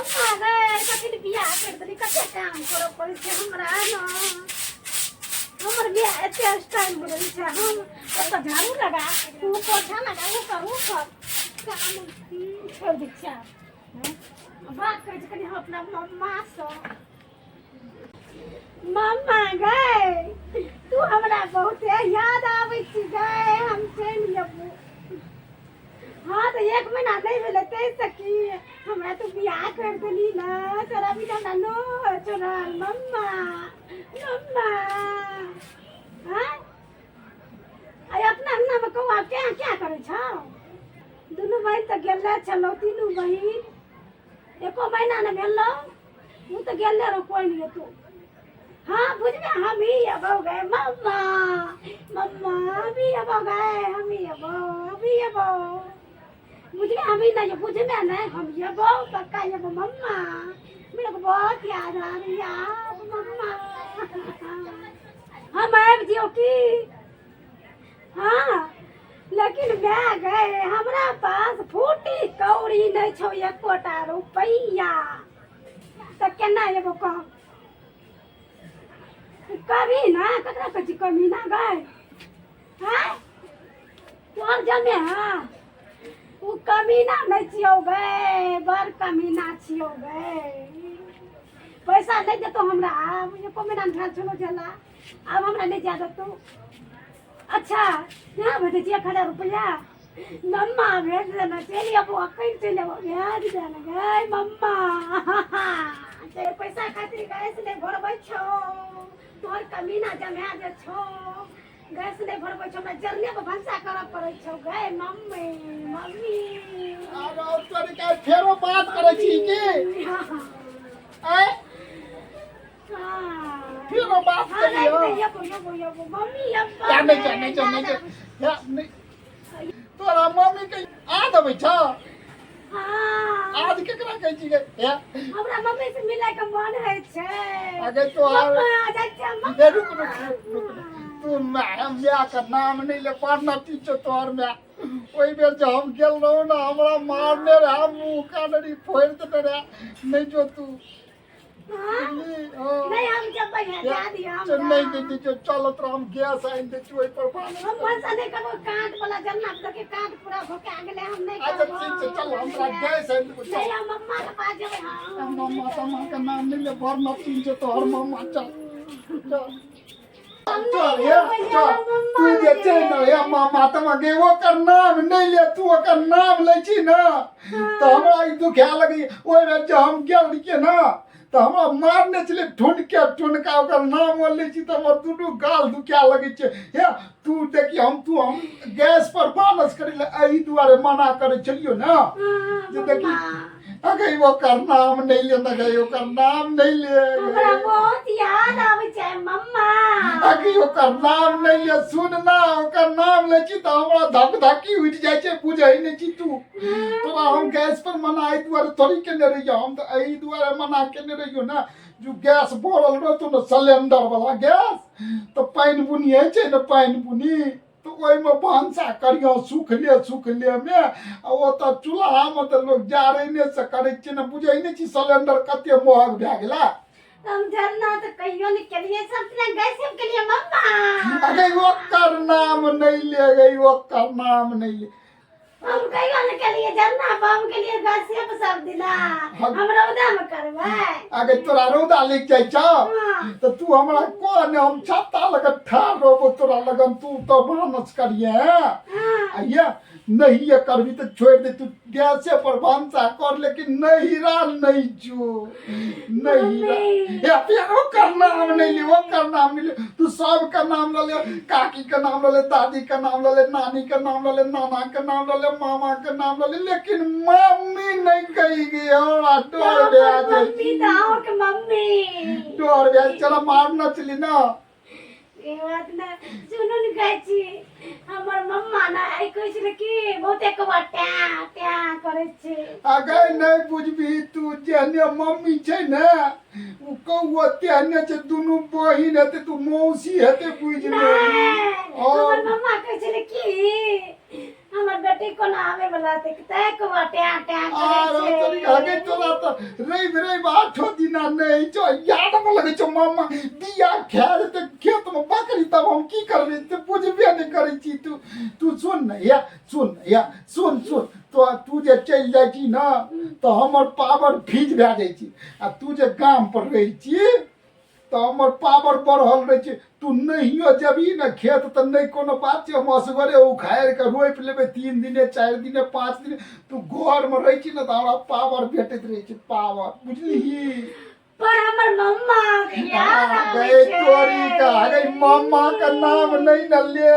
मम्मा रे कखन बियाह कर देली कते काम करऽ पड़ै छै हमरा न हमर बियाह एते स्टाइल में रही छै हम ओतऽ झाड़ू लगा तू पोछा लगा वो कर काम छोड़ दै छै बात करै छै कनी हम अपना मम्मा से मम्मा गए तू हमरा बहुत याद आबै छी गए हम चलि जेबू हाँ तो एक महीना नहीं मिले तेज की हमरा तू बियाह कर देली ना तोरा भी ना नो चोरा मम्मा मम्मा हाँ अरे अपना अंगना में कौआ क्या क्या करे छौ दुनू बहन तो गेले चलो तीनू बहन एको महीना न भेलो तू तो गेले रो कोई नहीं तू हाँ बुझबे हम ही अब गए मम्मा मम्मा भी अब गए हम ही अब मुझे अभी नहीं बुझे में नहीं हम ये बहुत पक्का ये मम्मा मेरे को बहुत याद आ रही है मम्मा हम आए जियो की हाँ लेकिन मैं गए हमारा पास फूटी कौड़ी नहीं छो एक कोटा रुपया तो केना ये कह कभी ना कतरा कची कमी ना गए हाँ तोर जमे हाँ वो कमीना नहीं छियो गए बर कमीना छियो गए पैसा नहीं दे तो हमरा मुझे को में घर चलो जला अब हमरा नहीं ज्यादा तो अच्छा यहाँ भेज दिया 1000 रुपया मम्मा भेज देना चलिए अब कहीं चले भेज देना गए मम्मा ते पैसा खातिर गैस नहीं भरबै छो तोहर कमीना जमा दे छो गैस नहीं भरबै छो हमरा जल्दी में भंसा करऽ पड़ै छौ गए मम्मी मम्मी आरो तोरी का फेरो बात करै छी की आय हां फेरो बात करियो ये मम्मी अब नहीं तोरा मम्मी के आ देबै छ हां आज केकरा कहै छी गे हमरा मम्मी से मिलै के मन है छै अगे तो मम्मा जा छै रुक तू मैं का नाम नहीं ले पढ़ना टीचर तोहर में ओई बेर जो हम गेल रहो ना हमरा मारने रहा मुंह कानरी फोड़ देते रहा नहीं जो तू नहीं हम जब जा दिया हम नहीं दे जो चलत रह हम गैस आइन दे चोई पर पानी हम पैसा नहीं कबो काट वाला जन्नत के काट पूरा होके आगले हम नहीं अच्छा ठीक है चल हमरा गैस आइन दे नहीं हम मम्मा के पास जेबै हम मम्मा तमा का नाम नहीं ले भर न तीन जो तोहर मम्मा चल चल ये चल तू जे छै न या मामा तमा गे वो कर नाम नहीं ले तू ओकर नाम ले छी ना तो हमरा ई दुखा लगी ओइ बेर जे हम गेल के ना तो हमरा मारने चले ढूंढका ओकर नाम ले छी तो हमर दुनू गाल दुखा लगे छै हे तू देखी हम गैस पर बानस करै ले एही दुआरे मना करे छलियो ना जे देखी अगे वो कर नाम नहीं ले ना गई ओकर नाम नहीं ले हमरा बहुत याद आबै छै मम्मा अगे ओकर नाम नहीं ले सुन ना ओकर नाम ले छी तो हमरा धक धकी उठ जाय छै बुझै नहीं छी तू तोरा हम गैस पर मना आई दुआरे थोड़ी केने रहियो हम तो एही दुआरे मना केने रहियो ना जो गैस बोरल रह तो सिलेंडर वाला गैस तो पानी बुनी है छै ना पानी बुनी तो ओइ में भांसा करियो सुख ले में ओ त चूल्हा में तो लोग जारे ने से करे छै ना बुझै नहीं छी सिलेंडर कते महग भ गेला हम जरना तो कहियो नहीं के लिए सब गैस के लिए मम्मा अगे वो कर नाम नहीं ले गई वो कर नाम नहीं ले हम कहियो नहीं के लिए जरना बम के लिए गैस पे सब दिला हम रौदा में करबै अगे तोरा रौदा लिख जाय छ तो तू हमरा कोन हम छत्ता लग ठाड़ रोबो तोरा लगन तू तो भानस करिए आइया नहीं ये करबी तो छोड़ दे तू गैस पर भानसा कर लेकिन नहीं राल नहीं जो नहीं या फिर वो कर नाम नहीं ले वो कर नाम नहीं ले तू सब का नाम ले काकी का नाम ले दादी का नाम ले नानी का नाम ले नाना का नाम ले मामा का नाम ले लेकिन मम्मी नहीं कही गई हमरा डर बे आ मम्मी दाओ के मम्मी डर बे चला मारना चली ना ए बात ना सुनो नि कहै छी हमर मम्मा ना आई कहै छै कि बहुते कबटा त्या करे छै अगे नहीं बुझबी तू जेने मम्मी छै ने उ कौआ तेने छै दुनू बहिन हेते तू मौसी हेते बुझ ले हमर मम्मा कहै छै कि हमर बेटी को ना आवे वाला देखते को टैं टैं आरो करे तोरी आगे तोरा तो रवि 8 दिन नहीं छो याद में लगे छो मामा बिया खेल ते खेत में बकरी तब हम की करबे ते बुझबे नहीं करै छी तू सुन न या सुन तो तू जे चल जाय छी ना तो हमर पावर फीज भे जाय छी आ तू जे गाम पर रही छी तो हमर पावर बढ़ल रहे छै तू नहियो जबी न खेत त नहीं कोनो बात छै हम असगरे उखाड़ के रोप लेबे 3 दिने 4 दिने 5 दिने तू घर में रही छी न त हमरा पावर भेटत रहे छै पावर बुझली पर हमर मम्मा के याद आवे गए छै चोरी का गई मम्मा का नाम नहीं न ले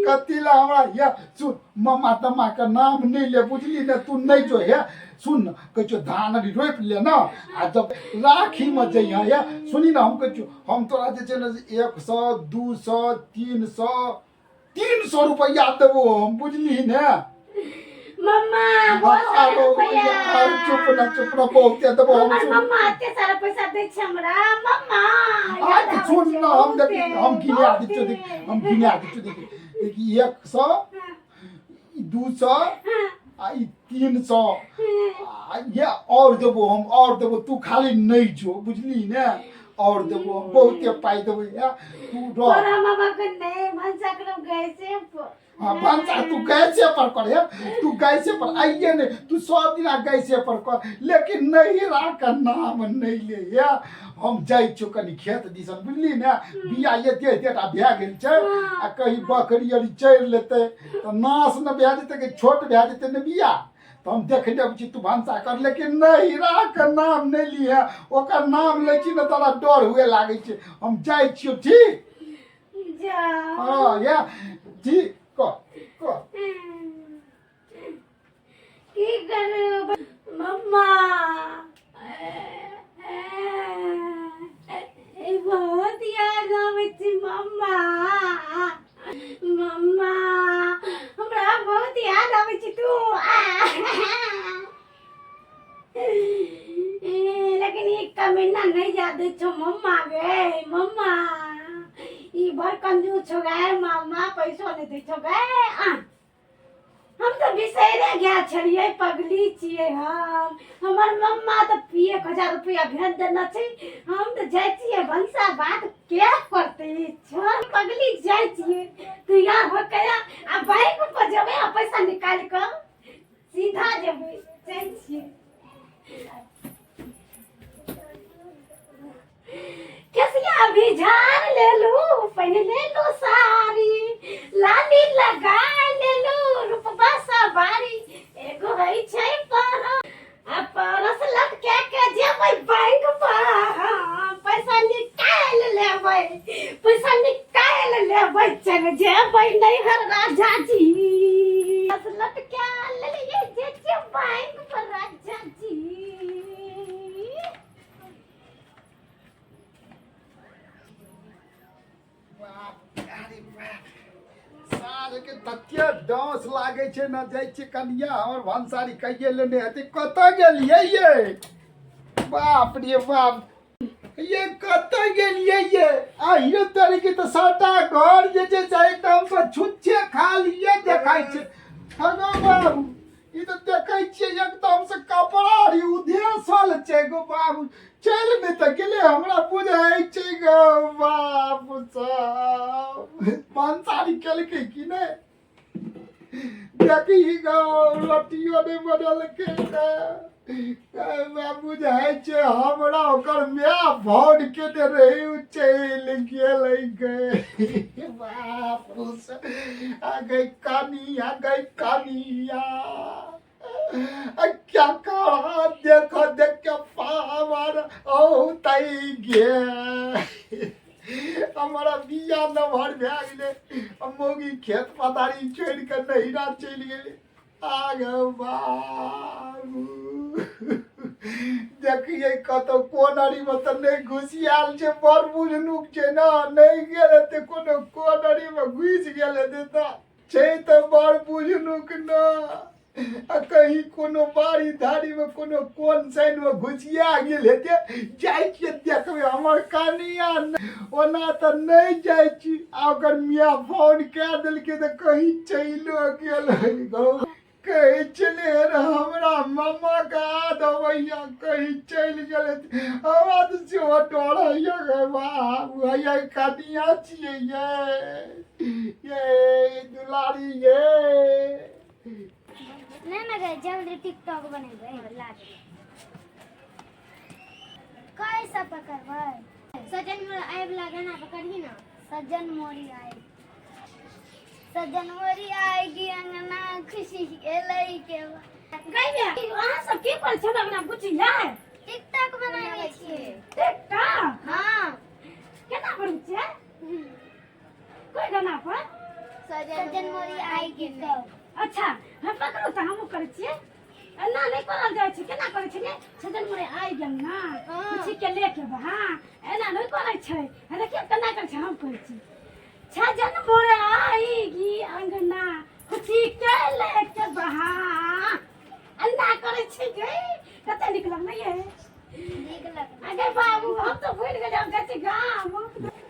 कतिला हमरा या सुन मम्मा तम्मा का नाम नहीं ले बुझली न तू नहीं जो है सुन कहो धान अभी रोप ले ना आ जब राखी में जइया या सुनी ना हम कहो हम तोरा जे छै न 100 200 300 रुपया देबो हम बुझली ने मम्मा आरो चुप ना बहुत देबो हमर मम्मा एते सारा पैसा दै छै हमरा मम्मा आज सुन ना हम गिने आदि चो देखी 100 200 आई 300 ये और देबो हम और देबो तू खाली नहीं जो बुझली ने और देबो हम बहुते पाई देबो या तू रो पर मामा के नहीं भंसा करो गैसे हां भंसा तू कैसे पर कर तू कैसे पर आइए ने तू 100 दिन कैसे पर कर लेकिन नहीं राख नाम नहीं ले या हम जाई छो कनी खेत दिसन बुझली ने बिया एतेटा भे गेल छै आ कहीं बकरी अरी चढ़ लेते तो नाश न भे जेते के छोट भे जेते ने बिया तो हम देख लेब छी तू भंसा कर लेकिन नहीं राख नाम नहीं लिया ओकर नाम ले छी न तोरा डर हुए लागे छै हम जाई छियो ठीक जा हां या ठीक को की करू मम्मा बहुत याद आवे छै मम्मा मम्मा हमरा बहुत याद आवे छै तू लेकिन एक महीना नहीं याद छो मम्मा गे मम्मा ई बड़ कंजूस छो गे मम्मा पैसो नहीं दै छो गे हम तो बिसरे गया छलिए पगली छिए हम हमर मम्मा तो 1000 रुपया भेज देना छै हम तो जाय छिए भंसा बात के करते छोड़ पगली जाय छिए तू यार हो कया आ बैंक पर जेबे आ पैसा निकाल के सीधा जेबे जाय छिए कैसिया अभी झाड़ ले लू पहले ले लो सारी लाली लगा ले लो रूपबा सवारी एगो है छै पर आ परस लटके के जेबै बैंक पर पैसा निकाल लेबै चल जेबै नहीं हर राजा जी बस लटके ले लिए जे बैंक पर राजा जी के तत्या डांस लागे छै न जाय छै कनिया हमर भंसारी कहिए लेने हते कत गेलिए ये बाप रे बाप ये कत गेलिए ये आइयो तोरी के तो साटा घर जे जे एकदम से छुच्छे खा लिए देखाय छै हगो बाबू ई तो देखाय छै एकदम से कपड़ा री उधेसल छै गो बाबू चल में त गेले हमरा बुझाय छै गो बाबू साहब भंसारी केलकै कि ने देखी गो लटियो ने बदल के बाबू बुझाय छै हमरा ओकर माय भौड के दे रही चल गेलै गे बाबू आ गई कानिया क्या कहा देखो देख के पावर औ तई गे हमारा बिया न भर भे गेले मौगी खेत पथारी छोड़ के नहिरा चल गेले आगे बाबू देखिए कतो कोनरी में तो नहीं घुसियाल छै बड़ बुझनुक छै ना नहीं गेले ते कोनो कोनरी में घुस गेले देता छै तो बड़ बुझनुक ना आ कहीं कोनो बाड़ी धाड़ी में कोनो कोन साइड में घुसिया गेल हेते जाय छियै देखबै हमर कनिया ओना तऽ नहीं जाय छी आ ओकर मियाँ फोन कए देलकै तऽ कहीं चलियो गेल कहीं चले हमरा मामा का दवैया कहीं चल गेल हमरा तऽ सेहो डर होइया भैया कनिया छियै ये दुलारी ये नहीं ना गए जल्दी टिकटॉक बनेबै लाग कैसा पकड़बै सजन मोर आए वाला गाना पकड़ही ना सजन मोरी आएगी अंगना खुशी एलै के गइबे अहाँ सब की कर छै हमरा बुझिया टिकटॉक बनाबै छियै टिकटॉक हां केना करै छियै कोई गाना पर सजन मोरी आएगी अच्छा हम पकड़ू तऽ हमहूँ करै छियै एना नहीं करल जाइ छै केना करै छै सजन मोरे आइ गेल ना खुशी के लेके हाँ एना नहीं करै छै देखिए केना करै छै हम कहै छी सजन मोरे आएगी अंगना खुशी के लेके हाँ एना करै छै गे कते नीक लग नहीं है नीक लग अगे बाबू हम तो भूल गेल हम कहै छी गाम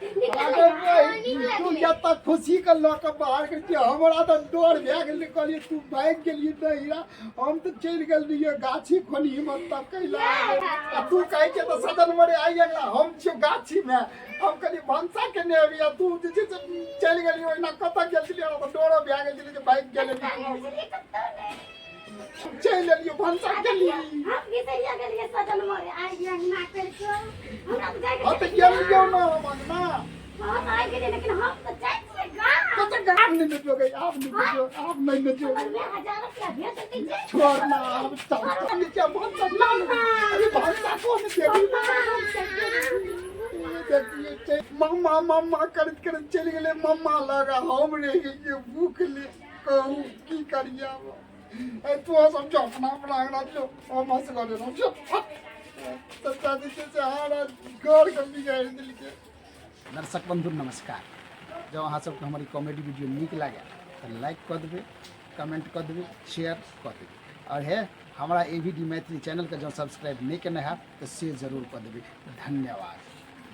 तू जब खुशी के लऽ के बाहर कर हमरा तऽ डर भए गेल कहलिए तू भाग गेलिए नहिरा हम तऽ चलि गेल रहिए गाछी खोली में तब कैला तू कहै छै तऽ सदन मरे आई गेला हम छियो गाछी में हम कहलिए भंसा के ने अबिया तू जे छै से चलि गेलिए ओइना कतऽ गेल छलिए तऽ डर भए गेल छलिए जे भाग गेल चल लियो भंसा गेलिए हम गिसैया गेलिए सजन मोरे आइ गेल ना करके हमरा तऽ जाके तऽ गेलियो ना मंगना हां आइ गेलिए लेकिन हम तऽ जाय छियै गाम कत गाम नहीं जो गई आप नहीं जो मैं 1000 रुपया भेज देती छै छोड़ ना अब चल नीचे भंसा अरे भंसा कौन देखिए मम्मा मम्मा करत करत चल गेले मम्मा लगा हम रह गए भूख ले कहूँ की करिया तू सब जो अपना अपना जो और मस्त कर रहा जो सत्ता दिसे से हारा घर कर बिगाड़ दिल के दर्शक बंधु नमस्कार जब अहाँ सबके हमारी कॉमेडी वीडियो नीक लगे तो लाइक कर देवे कमेंट कर देवे शेयर कर देवे और है हमारा AVD मैथिली चैनल का जो सब्सक्राइब नहीं करना है तो से जरूर कर देवे धन्यवाद।